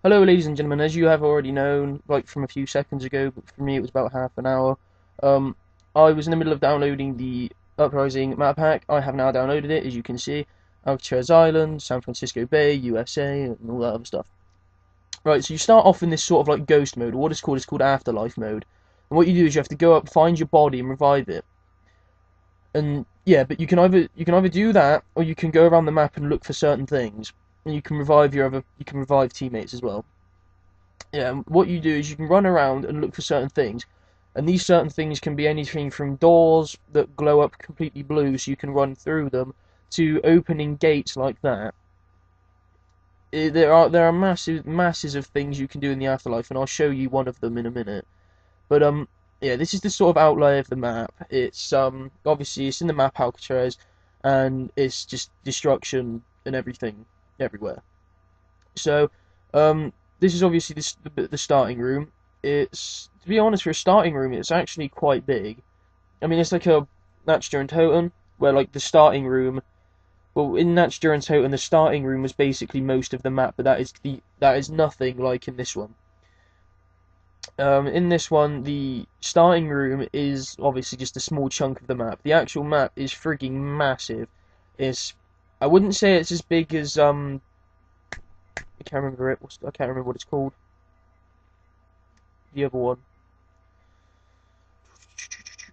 Hello, ladies and gentlemen. As you have already known, like from a few seconds ago, but for me it was about half an hour. Um, I was in the middle of downloading the Uprising map pack. I have now downloaded it, as you can see. Alcatraz Island, San Francisco Bay, USA, and all that other stuff. Right, so you start off in this sort of like ghost mode, or what it's called afterlife mode. And what you do is you have to go up, find your body, and revive it. And yeah, but you can either do that, or you can go around the map and look for certain things, and you can revive teammates as well. Yeah, and what you do is you can run around and look for certain things, and these certain things can be anything from doors that glow up completely blue so you can run through them, to opening gates like that. There are masses of things you can do in the afterlife, and I'll show you one of them in a minute. But yeah, this is the sort of outlay of the map. It's obviously it's in the map Alcatraz, and it's just destruction and everything everywhere. So this is obviously the starting room. It's, to be honest, for a starting room, it's actually quite big. I mean, it's like a Natch and Toten, where like the starting room. Well, in Natch and Toten, the starting room was basically most of the map, but that is nothing like in this one. In this one, the starting room is obviously just a small chunk of the map. The actual map is frigging massive. It's, I wouldn't say it's as big as I can't remember it. I can't remember what it's called. The other one.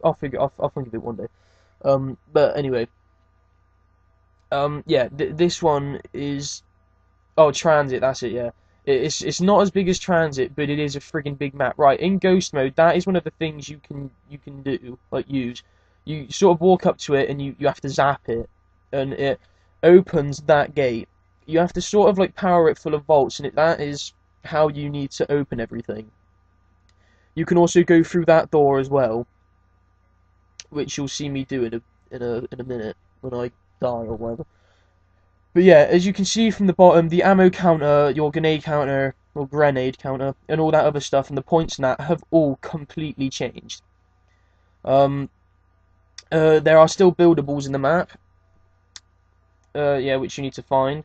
I'll think of it one day. But anyway, yeah, this one is, oh, Transit. That's it. Yeah, it's not as big as Transit, but it is a friggin' big map. Right, in Ghost mode, that is one of the things you can do, like use. You sort of walk up to it and you have to zap it, and it opens that gate. You have to sort of like power it full of volts, and that is how you need to open everything. You can also go through that door as well, which you'll see me do in a minute when I die or whatever. But yeah, as you can see from the bottom, the ammo counter, your grenade counter, or grenade counter, and all that other stuff, and the points and that have all completely changed. Um, there are still buildables in the map, yeah, which you need to find.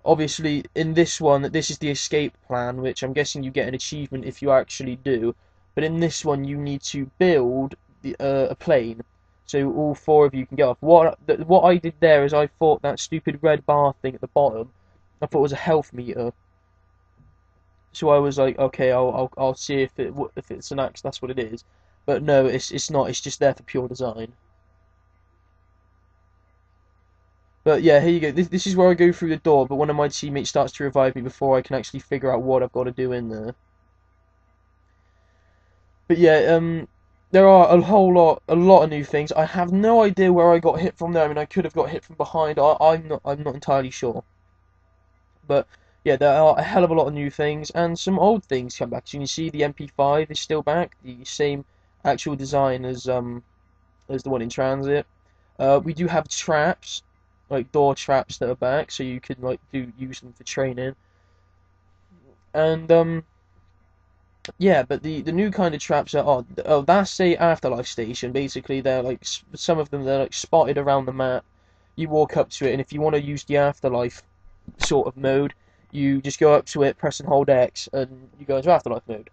Obviously, in this one, this is the escape plan, which I'm guessing you get an achievement if you actually do. But in this one, you need to build a plane, so all four of you can get off. What I did there is I thought that stupid red bar thing at the bottom, I thought it was a health meter. So I was like, okay, I'll see if it's an axe. That's what it is. But no, it's not. It's just there for pure design. But yeah, here you go. This is where I go through the door, but one of my teammates starts to revive me before I can actually figure out what I've got to do in there. But yeah, there are a lot of new things. I have no idea where I got hit from there. I mean, I could have got hit from behind. I'm not entirely sure. But yeah, there are a hell of a lot of new things, and some old things come back. So you can see the MP5 is still back, the same actual design as the one in Transit. We do have traps, like door traps that are back, so you can like use them for training. And yeah, but the new kind of traps are odd. Oh, that's a afterlife station. Basically, they're like some of them they're like spotted around the map. You walk up to it, and if you want to use the afterlife sort of mode, you just go up to it, press and hold X, and you go into afterlife mode.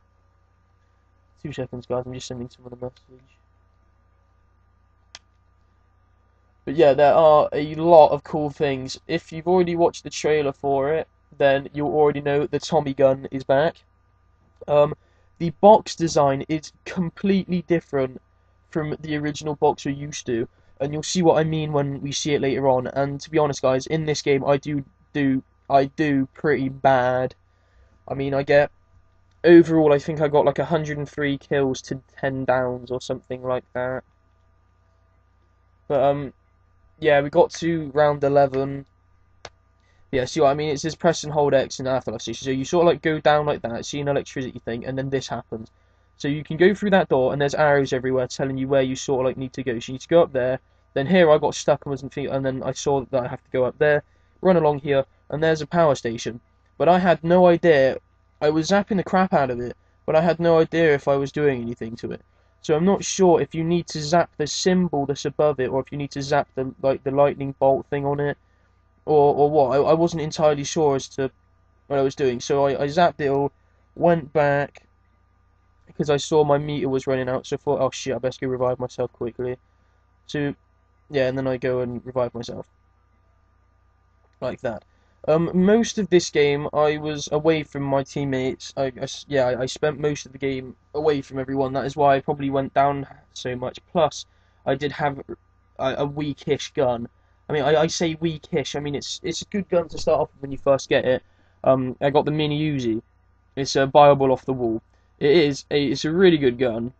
2 seconds, guys. I'm just sending someone a message. But yeah, there are a lot of cool things. If you've already watched the trailer for it, then you'll already know the Tommy gun is back. Um, the box design is completely different from the original box we're used to, and you'll see what I mean when we see it later on. And to be honest, guys, in this game, I do pretty bad. I mean, I get overall, I think I got like 103 kills to 10 downs or something like that. But yeah, we got to round 11. Yeah, see what I mean? It says press and hold X in Afterlife Station. So you sort of like go down like that, see an electricity thing, and then this happens. So you can go through that door, and there's arrows everywhere telling you where you sort of like need to go. So you need to go up there. Then here I got stuck and wasn't feet, and then I saw that I have to go up there, run along here, and there's a power station. But I had no idea. I was zapping the crap out of it, but I had no idea if I was doing anything to it. So I'm not sure if you need to zap the symbol that's above it, or if you need to zap the lightning bolt thing on it, or what. I wasn't entirely sure as to what I was doing. So I zapped it all, went back because I saw my meter was running out. So I thought, oh shit, I best go revive myself quickly. So yeah, and then I go and revive myself like that. Most of this game, I was away from my teammates. I spent most of the game away from everyone. That is why I probably went down so much. Plus, I did have a weakish gun. I mean, I say weakish. I mean, it's a good gun to start off with when you first get it. I got the Mini Uzi. It's a viable off the wall. It's a really good gun,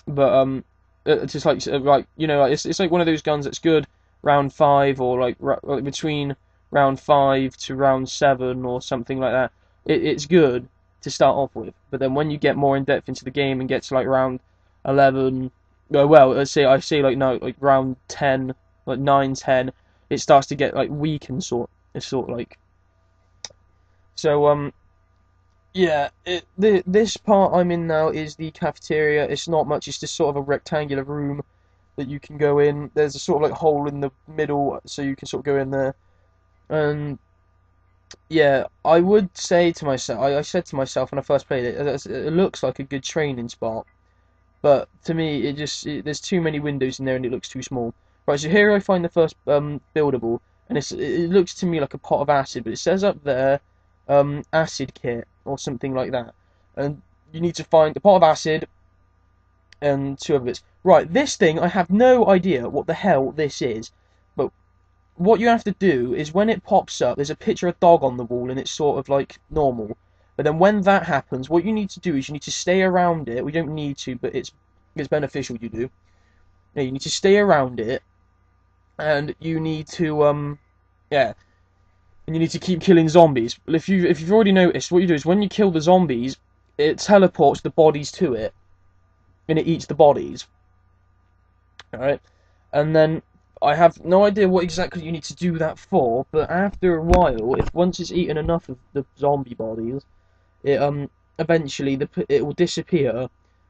but it's just like you know, it's like one of those guns that's good round 5 or like between round 5 to round 7 or something like that. It's good to start off with, but then when you get more in depth into the game and get to like round 11, well, I say like no, like round 10, like 9, 10, it starts to get like weak and sort of like. So yeah, this part I'm in now is the cafeteria. It's not much. It's just sort of a rectangular room that you can go in. There's a sort of like hole in the middle, so you can sort of go in there. And yeah, I would say to myself, I said to myself when I first played it, it looks like a good training spot. But to me, there's too many windows in there and it looks too small. Right, so here I find the first buildable, and it looks to me like a pot of acid, but it says up there acid kit or something like that. And you need to find the pot of acid and 2 other bits. Right, this thing, I have no idea what the hell this is. But what you have to do is when it pops up, there's a picture of a dog on the wall and it's sort of like normal. But then when that happens, what you need to do is you need to stay around it. We don't need to, but it's beneficial you do. Yeah, you need to stay around it, and you need to yeah, and you need to keep killing zombies. But if you've already noticed, what you do is when you kill the zombies, it teleports the bodies to it, and it eats the bodies. All right, and then I have no idea what exactly you need to do that for, but after a while, if once it's eaten enough of the zombie bodies, it eventually it will disappear,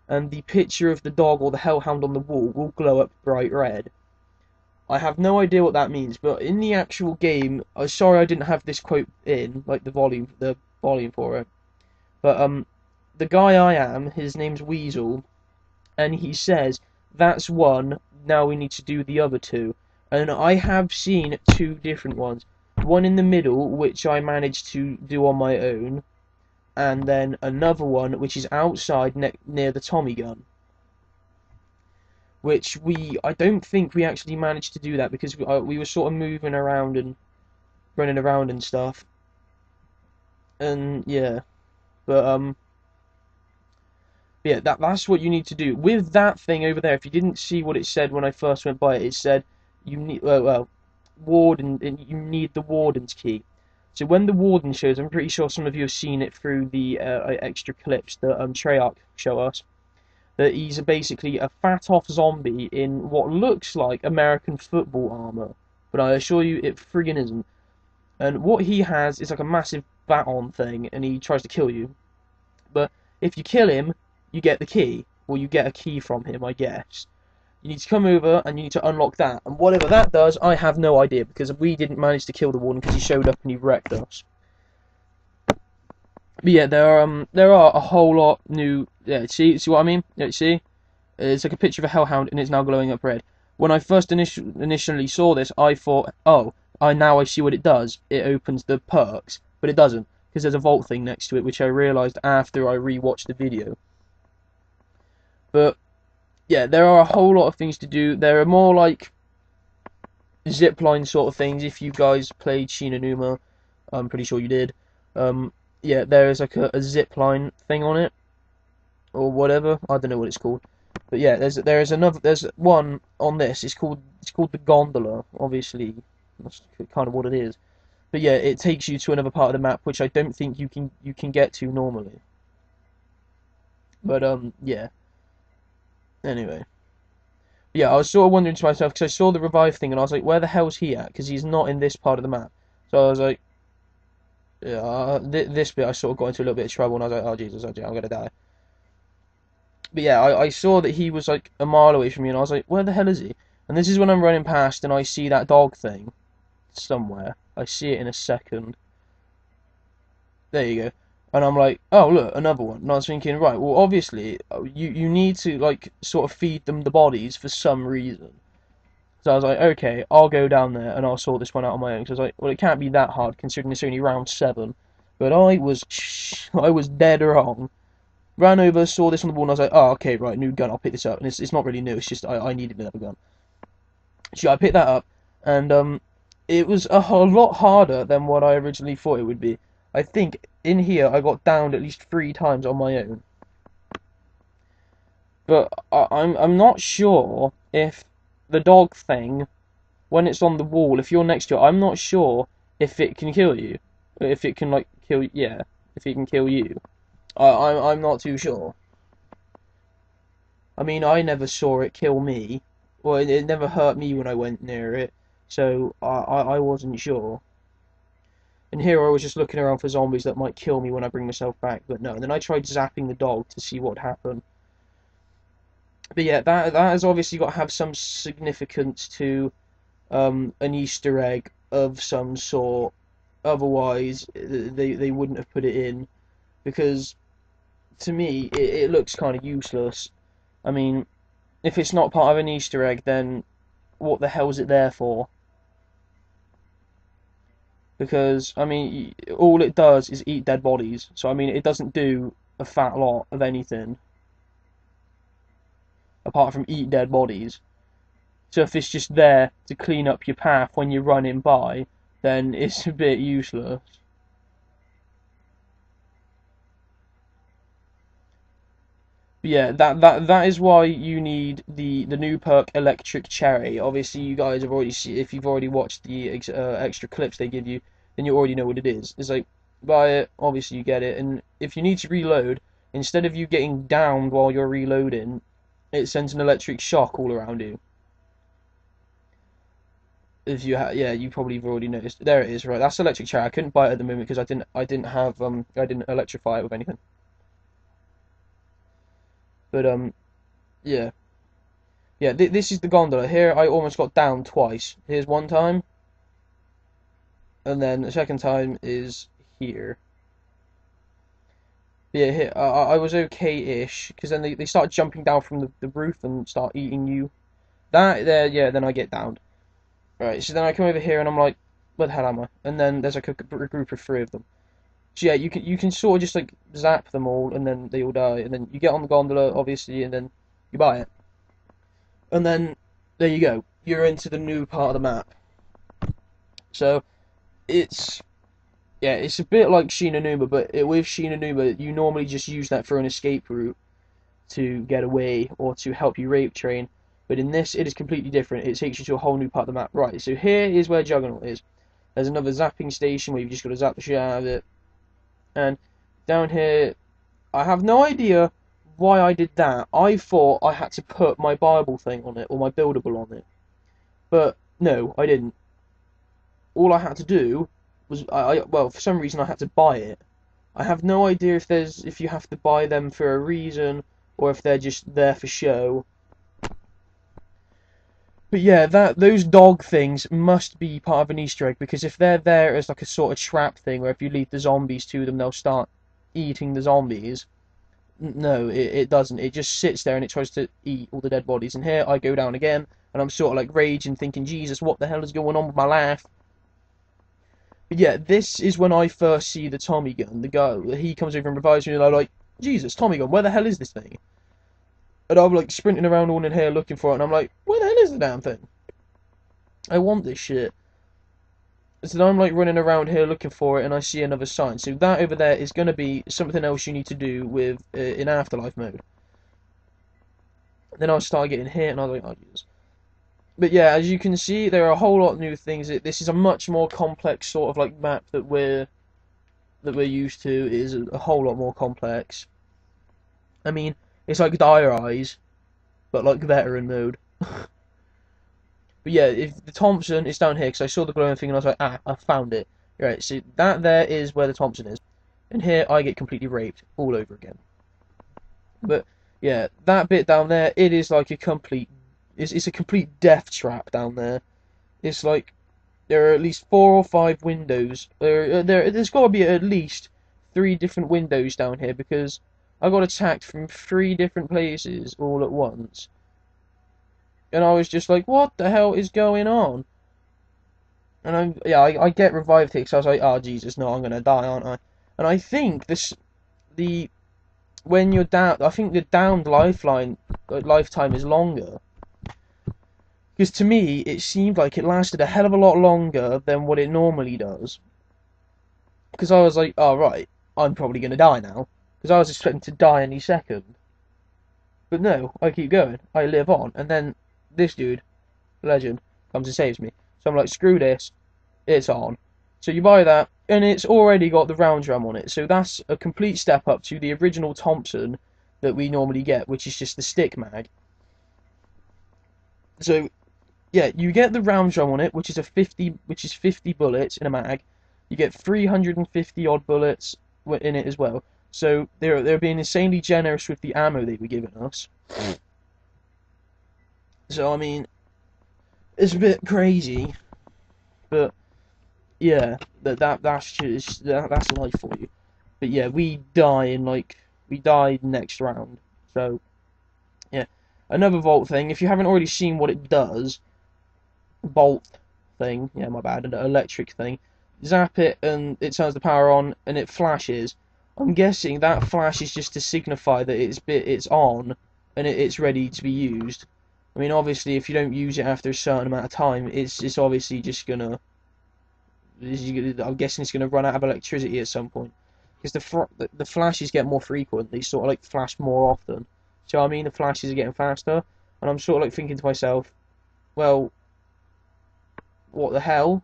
and the picture of the dog or the hellhound on the wall will glow up bright red. I have no idea what that means, but in the actual game, I'm sorry I didn't have this quote in, like the volume for it. But the guy I am, his name's Weasel, and he says that's one. Now we need to do the other 2, and I have seen 2 different ones. One in the middle, which I managed to do on my own, and then another one which is outside near the Tommy gun. Which I don't think we actually managed to do that because we were sort of moving around and running around and stuff. And yeah, but yeah, that's what you need to do with that thing over there. If you didn't see what it said when I first went by it, it said you need warden, and you need the warden's key. So when the warden shows, I'm pretty sure some of you have seen it through the extra clips that Treyarch show us. That he's basically a fat-off zombie in what looks like American football armor, but I assure you it friggin' isn't. And what he has is like a massive baton thing, and he tries to kill you. But if you kill him, you get the key, or you get a key from him, I guess. You need to come over and you need to unlock that, and whatever that does, I have no idea because we didn't manage to kill the warden because he showed up and he wrecked us. But yeah, there are a whole lot new. Yeah, see what I mean? Yeah, see, it's like a picture of a hellhound and it's now glowing up red. When I first initially saw this, I thought, oh, I see what it does. It opens the perks, but it doesn't because there's a vault thing next to it, which I realised after I rewatched the video. But yeah, there are a whole lot of things to do. There are more like zipline sort of things. If you guys played Shi No Numa, I'm pretty sure you did. Yeah, there is like a zipline thing on it, or whatever. I don't know what it's called, but yeah, there's one on this. It's called the gondola. Obviously, that's kind of what it is. But yeah, it takes you to another part of the map, which I don't think you can get to normally. But yeah. Anyway, yeah, I was sort of wondering to myself because I saw the revive thing and I was like, where the hell's he at? Because he's not in this part of the map. So I was like, yeah, this bit I sort of got into a little bit of trouble and I was like, oh Jesus, I'm gonna die. But yeah, I saw that he was like a mile away from me and I was like, where the hell is he? And this is when I'm running past and I see that dog thing somewhere. I see it in a second. There you go. And I'm like, oh look, another one. And I was thinking, right, well obviously you need to like sort of feed them the bodies for some reason. So I was like, okay, I'll go down there and I'll sort this one out on my own. So I was like, well, it can't be that hard considering it's only round 7. But I was dead wrong. Ran over, saw this on the wall, and I was like, oh, okay, right, new gun, I'll pick this up. And it's not really new, it's just I needed another gun. So I picked that up, and it was a lot harder than what I originally thought it would be. I think in here I got downed at least 3 times on my own. But I'm not sure if the dog thing, when it's on the wall, if you're next to it, I'm not sure if it can kill you. If it can, like, kill you. Yeah, if it can kill you. I'm not too sure. I mean, I never saw it kill me. Well, it never hurt me when I went near it. So, I wasn't sure. And here I was just looking around for zombies that might kill me when I bring myself back. But no, and then I tried zapping the dog to see what happened. But yeah, that has obviously got to have some significance to an Easter egg of some sort. Otherwise, they wouldn't have put it in, because to me it looks kind of useless. I mean, if it's not part of an Easter egg, then what the hell is it there for? Because I mean, all it does is eat dead bodies. So I mean, it doesn't do a fat lot of anything apart from eat dead bodies. So if it's just there to clean up your path when you're running by, then it's a bit useless. But yeah, that is why you need the new perk Electric Cherry. Obviously, you guys have already seen, if you've already watched the extra clips they give you, then you already know what it is. It's like, buy it, obviously you get it, and if you need to reload, instead of you getting downed while you're reloading, it sends an electric shock all around you. If you yeah, you probably have already noticed. There it is, right? That's electric cherry. I couldn't buy it at the moment because I didn't electrify it with anything. But yeah, yeah. This is the gondola. Here I almost got down twice. Here's one time, and then the second time is here. Yeah, here I was okay-ish because then they start jumping down from the roof and start eating you. That there, yeah. Then I get down. Right, so then I come over here and I'm like, where the hell am I? And then there's like a group of 3 of them. So yeah, you can sort of just like zap them all and then they all die. And then you get on the gondola, obviously, and then you buy it. And then there you go. You're into the new part of the map. So it's yeah, it's a bit like Shi No Numa, but with Shi No Numa, you normally just use that for an escape route to get away or to help you rape train. But in this, it is completely different. It takes you to a whole new part of the map. Right, so here is where Juggernaut is. There's another zapping station where you've just got to zap the shit out of it. And down here, I have no idea why I did that. I thought I had to put my Bible thing on it, or my buildable on it. But no, I didn't. All I had to do was, well, for some reason I had to buy it. I have no idea if you have to buy them for a reason, or if they're just there for show. But yeah, those dog things must be part of an Easter egg, because if they're there as like a sort of trap thing, where if you lead the zombies to them, they'll start eating the zombies. No, it doesn't. It just sits there and it tries to eat all the dead bodies. And here I go down again, and I'm sort of like raging, thinking, Jesus, what the hell is going on with my life? But yeah, this is when I first see the Tommy gun. The guy, he comes over and revives me, and I'm like, Jesus, Tommy gun, where the hell is this thing? And I'm like sprinting around all in here looking for it, and I'm like, where the hell is the damn thing? I want this shit. So then I'm like running around here looking for it, and I see another sign. So that over there is going to be something else you need to do with in Afterlife mode. Then I start getting hit, and I was like, oh Jesus. But yeah, as you can see, there are a whole lot of new things. This is a much more complex sort of like map that we're used to. It is a whole lot more complex. I mean, it's like Dire Eyes, but like veteran mode. But yeah, if the Thompson is down here, because I saw the glowing thing and I was like, ah, I found it. Right, so that there is where the Thompson is. And here I get completely raped all over again. But yeah, that bit down there, it is like a complete, it's a complete death trap down there. It's like, there are at least 4 or 5 windows. There's got to be at least 3 different windows down here because I got attacked from 3 different places all at once. And I was just like, what the hell is going on? And I get revived here because I was like, oh Jesus, no, I'm gonna die, aren't I? And I think the when you're down, I think the downed lifetime is longer. Because to me, it seemed like it lasted a hell of a lot longer than what it normally does. Because I was like, oh right, I'm probably gonna die now. Because I was expecting to die any second. But no, I keep going. I live on. And then this dude, legend, comes and saves me. So I'm like, screw this, it's on. So you buy that, and it's already got the round drum on it. So that's a complete step up to the original Thompson that we normally get, which is just the stick mag. So yeah, you get the round drum on it, which is 50 bullets in a mag. You get 350 odd bullets in it as well. So they're being insanely generous with the ammo they were giving us. So I mean, it's a bit crazy, but yeah, that's just that's life for you. But yeah, we died next round. So yeah, another Volt thing. If you haven't already seen what it does, Bolt thing. Yeah, my bad. An electric thing. Zap it and it turns the power on and it flashes. I'm guessing that flash is just to signify that it's on and it's ready to be used. I mean, obviously, if you don't use it after a certain amount of time, it's obviously just gonna. I'm guessing it's gonna run out of electricity at some point because the flashes get more frequent. They sort of like flash more often. So I mean, the flashes are getting faster, and I'm sort of like thinking to myself, well, what the hell?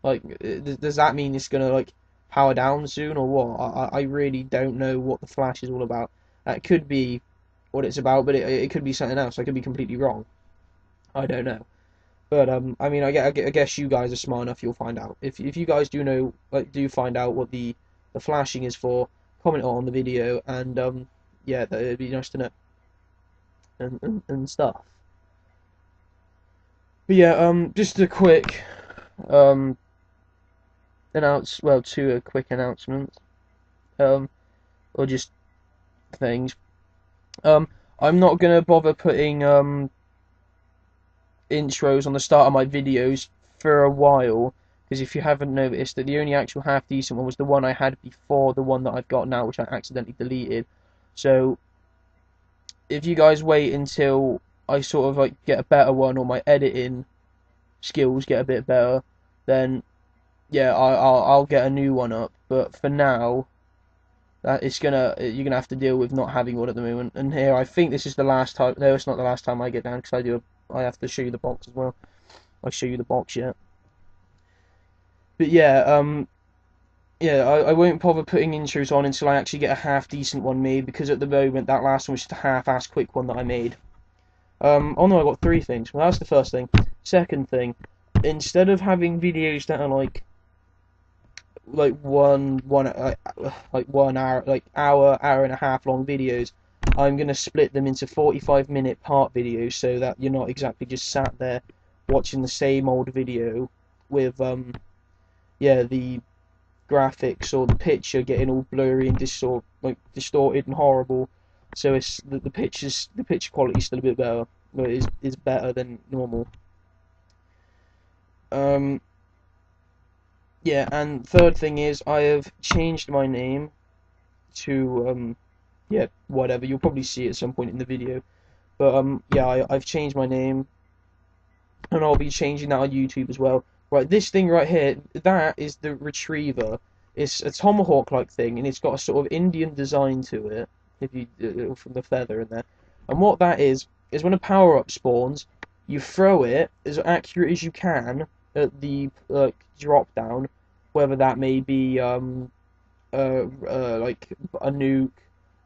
Like, does that mean it's gonna like power down soon or what? I really don't know what the flash is all about. That could be what it's about, but it could be something else. I could be completely wrong. I don't know. But I mean, I guess you guys are smart enough. You'll find out. If you guys do know, like, do find out what the flashing is for, comment on the video, and yeah, it'd be nice to know and stuff. But yeah, just a quick two quick announcements, or just things. I'm not gonna bother putting intros on the start of my videos for a while, because if you haven't noticed, that the only actual half decent one was the one I had before the one that I've got now, which I accidentally deleted. So if you guys wait until I sort of like get a better one, or my editing skills get a bit better, then yeah, I'll get a new one up. But for now, you're gonna have to deal with not having one at the moment. And here, I think this is the last time. No, it's not the last time I get down, because I have to show you the box as well. I'll show you the box yet. But yeah, yeah, I won't bother putting intros on until I actually get a half decent one made, because at the moment that last one was just a half-ass quick one that I made. Oh no, I got 3 things. Well, that's the first thing. Second thing, instead of having videos that are like one hour, like hour and a half long videos, I'm gonna split them into 45-minute part videos, so that you're not exactly just sat there watching the same old video with yeah, the graphics or the picture getting all blurry and distorted and horrible. So it's the picture quality is still a bit better, but it is better than normal. Yeah, and third thing is I have changed my name to yeah, whatever. You'll probably see it at some point in the video. But yeah, I've changed my name, and I'll be changing that on YouTube as well. Right, this thing right here, that is the Retriever. It's a tomahawk-like thing, and it's got a sort of Indian design to it, if you from the feather in there. And what that is when a power-up spawns, you throw it as accurate as you can at the drop down, whether that may be like a nuke,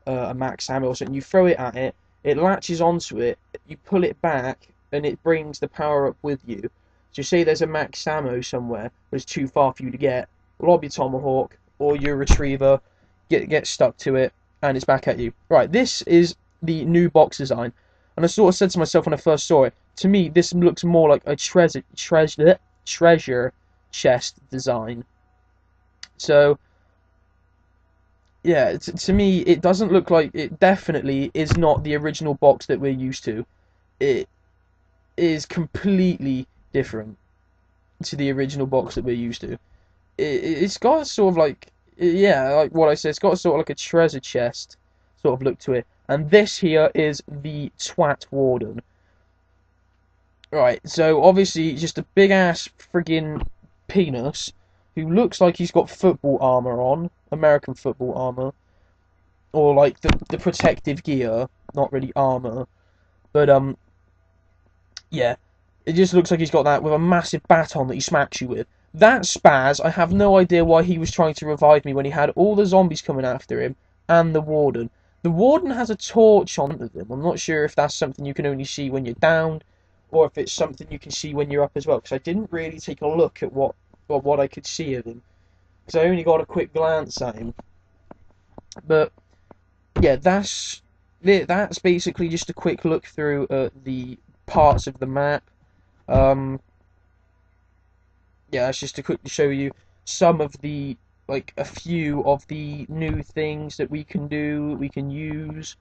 a max ammo or something. You throw it at it, it latches onto it, you pull it back, and it brings the power up with you. So say there's a max ammo somewhere, but it's too far for you to get, lob your tomahawk or your retriever, get stuck to it, and it's back at you. Right, this is the new box design, and I sort of said to myself when I first saw it, to me this looks more like a treasure chest design. So yeah, to me, it doesn't look like it. Definitely is not the original box that we're used to. It is completely different to the original box that we're used to. It's got sort of like, yeah, like what I said, it's got sort of like a treasure chest sort of look to it. And this here is the Twat Warden. Right, so obviously just a big ass friggin' penis who looks like he's got football armor on, American football armor, or like the protective gear, not really armor, but yeah, it just looks like he's got that with a massive baton that he smacks you with. That Spaz, I have no idea why he was trying to revive me when he had all the zombies coming after him and the Warden. The Warden has a torch on him. I'm not sure if that's something you can only see when you're down, or if it's something you can see when you're up as well. Because I didn't really take a look at what I could see of him, because I only got a quick glance at him. But yeah, that's basically just a quick look through the parts of the map. Um, yeah, it's just to quickly show you some of the, like, a few of the new things that we can do, we can use,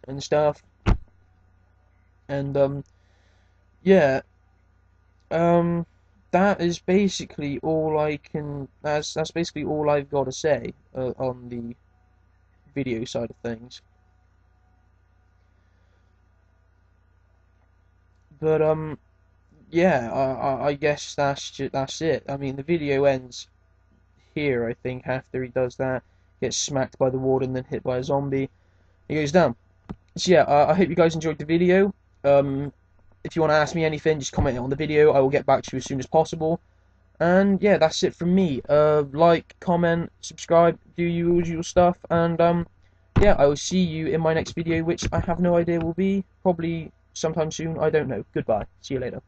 and stuff. And, yeah, um, that is basically all I can, that's basically all I've got to say, on the video side of things. But, yeah, I guess that's it. I mean, the video ends here, I think, after he does that, gets smacked by the warden, then hit by a zombie, he goes down. So yeah, I hope you guys enjoyed the video. If you want to ask me anything, just comment it on the video. I will get back to you as soon as possible. And yeah, that's it from me. Like, comment, subscribe, do your usual stuff, and yeah, I will see you in my next video, which I have no idea will be. Probably sometime soon, I don't know. Goodbye. See you later.